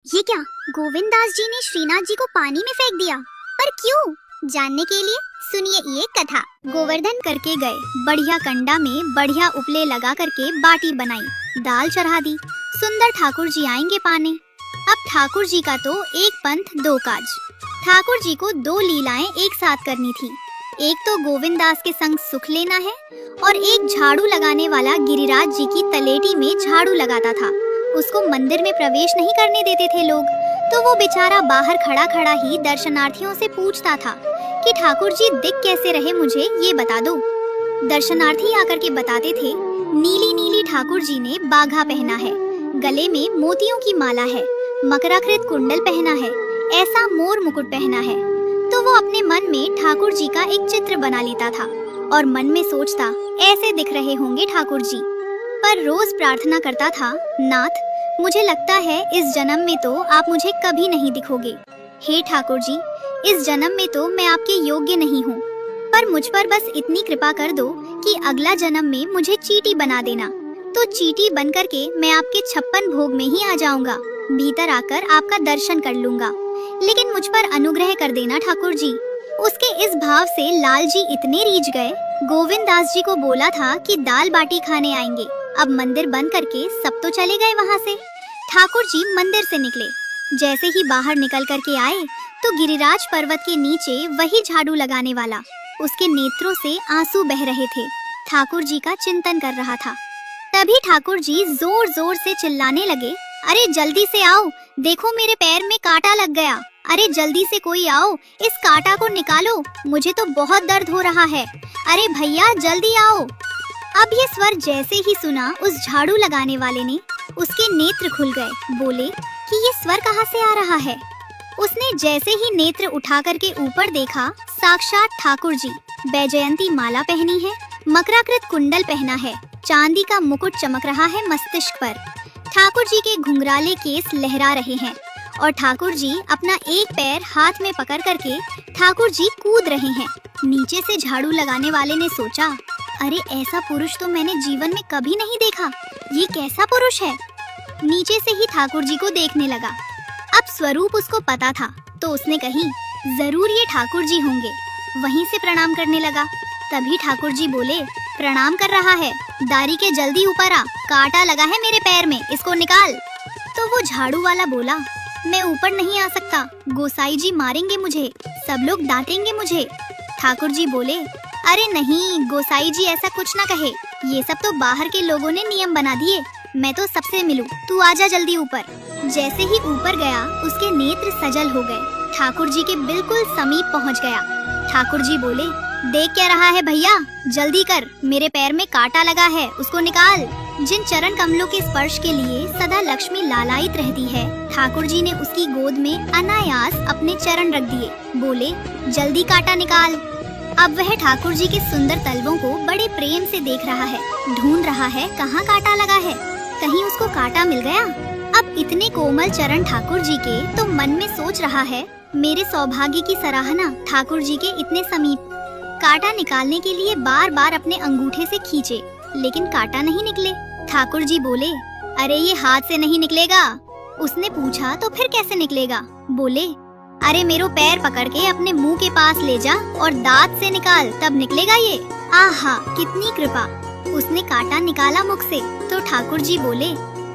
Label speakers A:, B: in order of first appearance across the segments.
A: ये क्या, गोविंद दास जी ने श्रीनाथ जी को पानी में फेंक दिया? पर क्यों? जानने के लिए सुनिए ये कथा। गोवर्धन करके गए, बढ़िया कंडा में बढ़िया उपले लगा करके बाटी बनाई, दाल चढ़ा दी। सुंदर ठाकुर जी आएंगे पाने। अब ठाकुर जी का तो एक पंथ दो काज। ठाकुर जी को दो लीलाएं एक साथ करनी थी। एक तो गोविंद दास के संग सुख लेना है और एक झाड़ू लगाने वाला गिरिराज जी की तलेटी में झाड़ू लगाता था। उसको मंदिर में प्रवेश नहीं करने देते थे लोग, तो वो बेचारा बाहर खड़ा खड़ा ही दर्शनार्थियों से पूछता था कि ठाकुर जी दिख कैसे रहे, मुझे ये बता दो। दर्शनार्थी आकर के बताते थे, नीली नीली ठाकुर जी ने बाघा पहना है, गले में मोतियों की माला है, मकराकृत कुंडल पहना है, ऐसा मोर मुकुट पहना है। तो वो अपने मन में ठाकुर जी का एक चित्र बना लेता था और मन में सोचता, ऐसे दिख रहे होंगे ठाकुर जी। पर रोज प्रार्थना करता था, नाथ मुझे लगता है इस जन्म में तो आप मुझे कभी नहीं दिखोगे। हे ठाकुर जी, इस जन्म में तो मैं आपके योग्य नहीं हूँ, पर मुझ पर बस इतनी कृपा कर दो कि अगला जन्म में मुझे चींटी बना देना, तो चींटी बन करके मैं आपके 56 भोग में ही आ जाऊंगा, भीतर आकर आपका दर्शन कर लूंगा, लेकिन मुझ पर अनुग्रह कर देना ठाकुर जी। उसके इस भाव से लाल जी इतने रीझ गए। गोविंद दास जी को बोला था कि दाल बाटी खाने आएंगे। अब मंदिर बंद करके सब तो चले गए वहाँ से। ठाकुर जी मंदिर से निकले। जैसे ही बाहर निकल करके आए तो गिरिराज पर्वत के नीचे वही झाड़ू लगाने वाला, उसके नेत्रों से आंसू बह रहे थे, ठाकुर जी का चिंतन कर रहा था। तभी ठाकुर जी जोर जोर से चिल्लाने लगे, अरे जल्दी से आओ, देखो मेरे पैर में कांटा लग गया, अरे जल्दी से कोई आओ, इस कांटा को निकालो, मुझे तो बहुत दर्द हो रहा है, अरे भैया जल्दी आओ। अब ये स्वर जैसे ही सुना, उस झाड़ू लगाने वाले ने, उसके नेत्र खुल गए। बोले कि ये स्वर कहाँ से आ रहा है। उसने जैसे ही नेत्र उठा करके ऊपर देखा, साक्षात ठाकुर जी, बैजयंती माला पहनी है, मकराकृत कुंडल पहना है, चांदी का मुकुट चमक रहा है मस्तिष्क पर, ठाकुर जी के घुंघराले केस लहरा रहे हैं और ठाकुर जी अपना एक पैर हाथ में पकड़ करके ठाकुर जी कूद रहे हैं। नीचे से झाड़ू लगाने वाले ने सोचा, अरे ऐसा पुरुष तो मैंने जीवन में कभी नहीं देखा, ये कैसा पुरुष है। नीचे से ही ठाकुर जी को देखने लगा। अब स्वरूप उसको पता था, तो उसने कही, जरूर ये ठाकुर जी होंगे। वहीं से प्रणाम करने लगा। तभी ठाकुर जी बोले, प्रणाम कर रहा है, दारी के जल्दी ऊपर आ, कांटा लगा है मेरे पैर में, इसको निकाल। तो वो झाड़ू वाला बोला, मैं ऊपर नहीं आ सकता, गोसाई जी मारेंगे मुझे, सब लोग डांटेंगे मुझे। ठाकुर जी बोले, अरे नहीं, गोसाई जी ऐसा कुछ ना कहे, ये सब तो बाहर के लोगों ने नियम बना दिए, मैं तो सबसे मिलूं, तू आजा जल्दी ऊपर। जैसे ही ऊपर गया, उसके नेत्र सजल हो गए, ठाकुर जी के बिल्कुल समीप पहुंच गया। ठाकुर जी बोले, देख क्या रहा है भैया, जल्दी कर, मेरे पैर में कांटा लगा है, उसको निकाल। जिन चरण कमलों के स्पर्श के लिए सदा लक्ष्मी लालायित रहती है, ठाकुर जी ने उसकी गोद में अनायास अपने चरण रख दिए। बोले, जल्दी कांटा निकाल। अब वह ठाकुर जी के सुंदर तलवों को बड़े प्रेम से देख रहा है, ढूंढ रहा है कहाँ कांटा लगा है, कहीं उसको कांटा मिल गया। अब इतने कोमल चरण ठाकुर जी के, तो मन में सोच रहा है, मेरे सौभाग्य की सराहना, ठाकुर जी के इतने समीप। कांटा निकालने के लिए बार बार अपने अंगूठे से खींचे, लेकिन कांटा नहीं निकले। ठाकुर जी बोले, अरे ये हाथ से नहीं निकलेगा। उसने पूछा, तो फिर कैसे निकलेगा। बोले, अरे मेरो पैर पकड़ के अपने मुंह के पास ले जा और दांत से निकाल, तब निकलेगा ये। आहा, कितनी कृपा। उसने कांटा निकाला मुख से, तो ठाकुर जी बोले,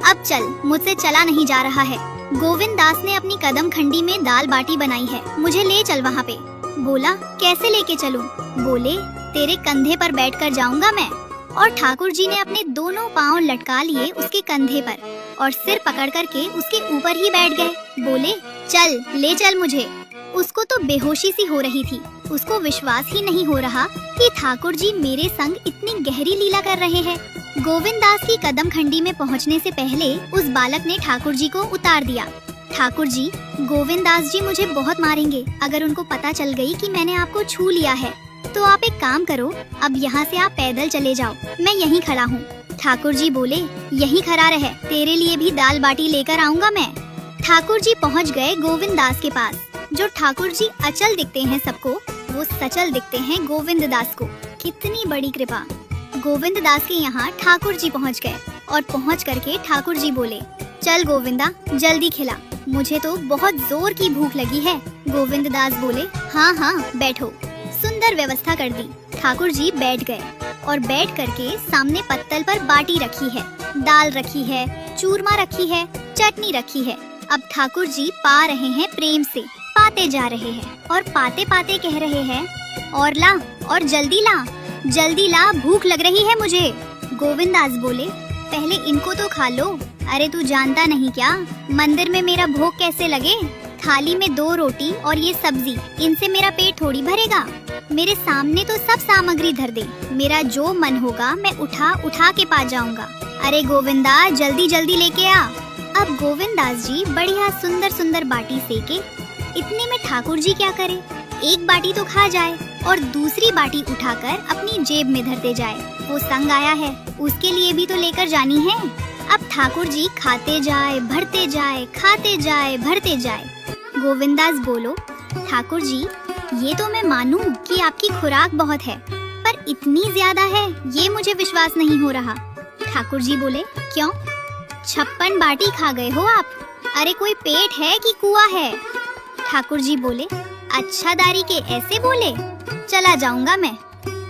A: अब चल, मुझसे चला नहीं जा रहा है। गोविंद दास ने अपनी कदम खंडी में दाल बाटी बनाई है, मुझे ले चल वहाँ पे। बोला, कैसे लेके चलूं? बोले, तेरे कंधे पर बैठकर जाऊंगा मैं। और ठाकुर जी ने अपने दोनों पाँव लटका लिए उसके कंधे पर और सिर पकड़ करके उसके ऊपर ही बैठ गए। बोले, चल, ले चल मुझे। उसको तो बेहोशी सी हो रही थी, उसको विश्वास ही नहीं हो रहा कि ठाकुर जी मेरे संग इतनी गहरी लीला कर रहे हैं। गोविंद दास की कदम खंडी में पहुंचने से पहले उस बालक ने ठाकुर जी को उतार दिया। ठाकुर जी, गोविंद दास जी मुझे बहुत मारेंगे अगर उनको पता चल गई कि मैंने आपको छू लिया है, तो आप एक काम करो, अब यहाँ से आप पैदल चले जाओ, मैं यहीं खड़ा हूँ। ठाकुर जी बोले, यहीं खड़ा रहे, तेरे लिए भी दाल बाटी लेकर आऊंगा मैं। ठाकुर जी पहुँच गए गोविंद दास के पास। जो ठाकुर जी अचल दिखते हैं सबको, वो सचल दिखते हैं गोविंद दास को। कितनी बड़ी कृपा। गोविंद दास के यहाँ ठाकुर जी पहुँच गए और पहुँच करके ठाकुर जी बोले, चल गोविंदा, जल्दी खिला, मुझे तो बहुत जोर की भूख लगी है। गोविंद दास बोले, हाँ हाँ बैठो। सुंदर व्यवस्था कर दी। ठाकुर जी बैठ गए और बैठ करके सामने पत्तल पर बाटी रखी है, दाल रखी है, चूरमा रखी है, चटनी रखी है। अब ठाकुर जी पा रहे हैं प्रेम से, पाते जा रहे हैं और पाते पाते कह रहे हैं, और ला, और जल्दी ला, जल्दी ला, भूख लग रही है मुझे। गोविंद दास बोले, पहले इनको तो खा लो। अरे तू जानता नहीं क्या, मंदिर में मेरा भोग कैसे लगे। थाली में 2 रोटी और ये सब्जी, इनसे मेरा पेट थोड़ी भरेगा। मेरे सामने तो सब सामग्री धर दे, मेरा जो मन होगा मैं उठा उठा के पा जाऊंगा। अरे गोविंदा, जल्दी जल्दी लेके आ। अब गोविंद दास जी बढ़िया सुंदर सुंदर बाटी सेके। इतने में ठाकुर जी क्या करे, एक बाटी तो खा जाए और दूसरी बाटी उठाकर अपनी जेब में धरते जाए। वो संग आया है, उसके लिए भी तो लेकर जानी है। अब ठाकुर जी खाते जाए, भरते जाए, खाते जाए, भरते जाए। गोविंदास बोलो, ठाकुर जी ये तो मैं मानूं कि आपकी खुराक बहुत है, पर इतनी ज्यादा है ये मुझे विश्वास नहीं हो रहा। ठाकुर जी बोले, क्यों? 56 बाटी खा गए हो आप। अरे कोई पेट है कि कुआं है? ठाकुर जी बोले, अच्छा दारी के ऐसे बोले, चला जाऊंगा मैं।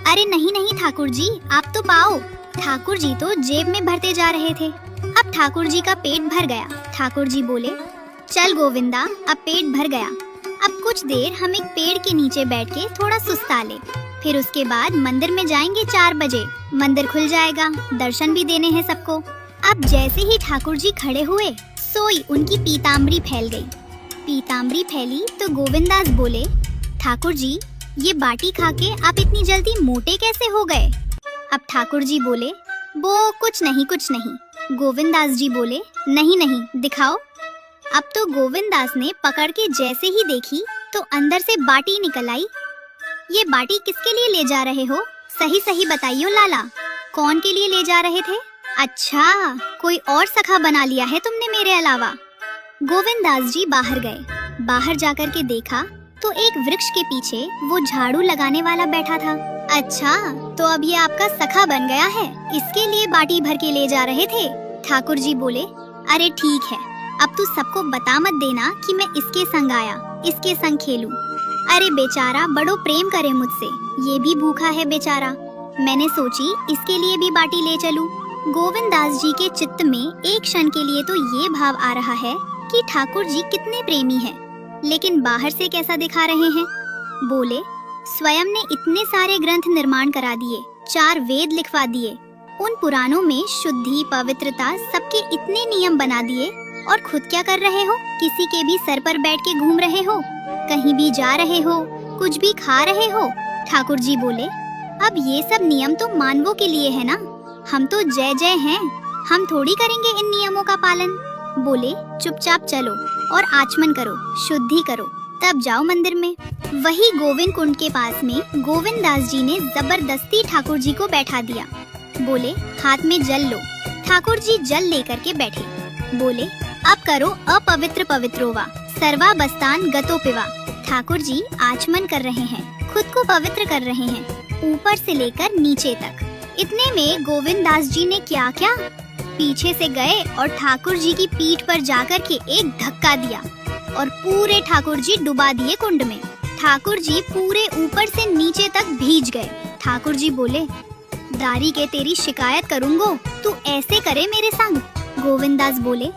A: अरे नहीं नहीं ठाकुर जी, आप तो पाओ। ठाकुर जी तो जेब में भरते जा रहे थे। अब ठाकुर जी का पेट भर गया। ठाकुर जी बोले, चल गोविंदा, अब पेट भर गया। अब कुछ देर हम एक पेड़ के नीचे बैठ के थोड़ा सुस्ता ले, फिर उसके बाद मंदिर में जाएंगे 4 बजे। मंदिर खुल जाएगा, दर्शन भी देने हैं सबको। अब जैसे ही ठाकुर जी खड़े हुए, सोई उनकी पीताम्बरी फैल गई। पीताम्बरी फैली तो गोविंदास बोले, ठाकुर जी ये बाटी खा के आप इतनी जल्दी मोटे कैसे हो गए? अब ठाकुर जी बोले, वो कुछ नहीं। गोविंदास जी बोले, नहीं नहीं दिखाओ। अब तो गोविंदास ने पकड़ के जैसे ही देखी तो अंदर से बाटी निकल आई। ये बाटी किसके लिए ले जा रहे हो? सही सही बताइयो लाला, कौन के लिए ले जा रहे थे? अच्छा, कोई और सखा बना लिया है तुमने मेरे अलावा। गोविंदास जी बाहर गए। बाहर जाकर के देखा तो एक वृक्ष के पीछे वो झाड़ू लगाने वाला बैठा था। अच्छा, तो अब ये आपका सखा बन गया है, इसके लिए बाटी भर के ले जा रहे थे। ठाकुर जी बोले, अरे ठीक है, अब तू सबको बता मत देना कि मैं इसके संग आया, इसके संग खेलूं। अरे बेचारा बड़ो प्रेम करे मुझसे, ये भी भूखा है बेचारा। मैंने सोची इसके लिए भी बाटी ले चलूं। गोविंदास जी के चित्त में एक क्षण के लिए तो ये भाव आ रहा है कि ठाकुर जी कितने प्रेमी हैं, लेकिन बाहर से कैसा दिखा रहे हैं। बोले, स्वयं ने इतने सारे ग्रंथ निर्माण करा दिए, 4 वेद लिखवा दिए, उन पुराणों में शुद्धि पवित्रता सबके इतने नियम बना दिए, और खुद क्या कर रहे हो? किसी के भी सर पर बैठ के घूम रहे हो, कहीं भी जा रहे हो, कुछ भी खा रहे हो। ठाकुर जी बोले, अब ये सब नियम तो मानवों के लिए है ना, हम तो जय जय हैं, हम थोड़ी करेंगे इन नियमों का पालन। बोले, चुपचाप चलो और आचमन करो, शुद्धि करो, तब जाओ मंदिर में। वही गोविंद कुंड के पास में गोविंदास जी ने जबरदस्ती ठाकुर जी को बैठा दिया। बोले, हाथ में जल लो। ठाकुर जी जल लेकर के बैठे। बोले, अब करो अपवित्र पवित्रोवा, सर्वा बस्तान गतो पिवा। ठाकुर जी आचमन कर रहे हैं, खुद को पवित्र कर रहे हैं, ऊपर से लेकर नीचे तक। इतने में गोविंदास जी ने क्या क्या, पीछे से गए और ठाकुर जी की पीठ पर जाकर के एक धक्का दिया और पूरे ठाकुर जी डुबा दिए कुंड में। ठाकुर जी पूरे ऊपर से नीचे तक भीज गए। ठाकुर जी बोले, दारी के तेरी शिकायत करूंगो, तू ऐसे करे मेरे संग। गोविंदास बोले,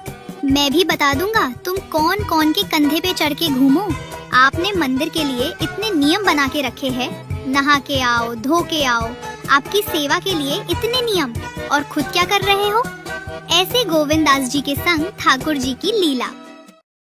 A: मैं भी बता दूंगा तुम कौन कौन के कंधे पे चढ़ के घूमो। आपने मंदिर के लिए इतने नियम बना के रखे हैं, नहा के आओ, धो के आओ, आपकी सेवा के लिए इतने नियम, और खुद क्या कर रहे हो? ऐसे गोविंदास जी के संग ठाकुर जी की लीला।